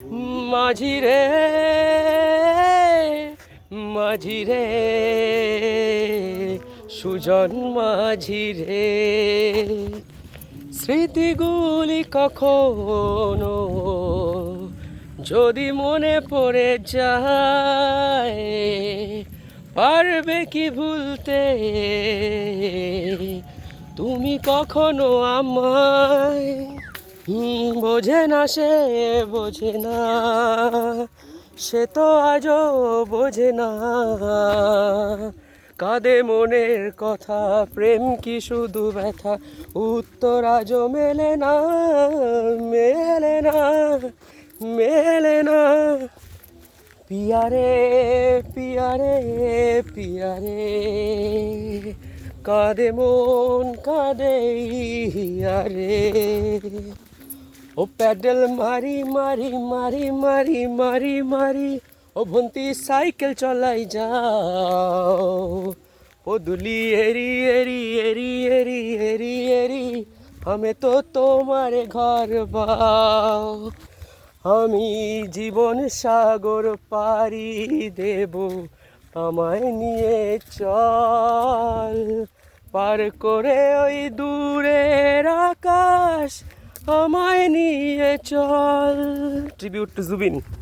মাঝি রে, মাঝি রে, সুজন মাঝি রে, স্মৃতিগুলি কখনো যদি মনে পড়ে যায়, পারবে কি ভুলতে তুমি কখনো আমায়? বোঝে না সে, বোঝে না, সে তো আজও বোঝে না, কাঁদে মনের কথা, প্রেম কি শুধু ব্যথা, উত্তর আজও মেলে না, মেলে না, মেলে না। পিয়ারে, পিয়ারে, পিয়ারে, কাঁদে মন, কাঁদে হিয়ারে। ও প্যাডেল মারি মারি মারি মারি মারি মারি, ও ভন্তি সাইকেল চলাই যাও, ও দুলি এরি এরি এরি এরি এরি এরি, আমি তো তোমার ঘর বাও। আমি জীবন সাগর পাড়ি দেব, আমায় নিয়ে চল, পার করে ওই দূরের আকাশ, আমায় নিয়ে চল। Tribute to Zubeen.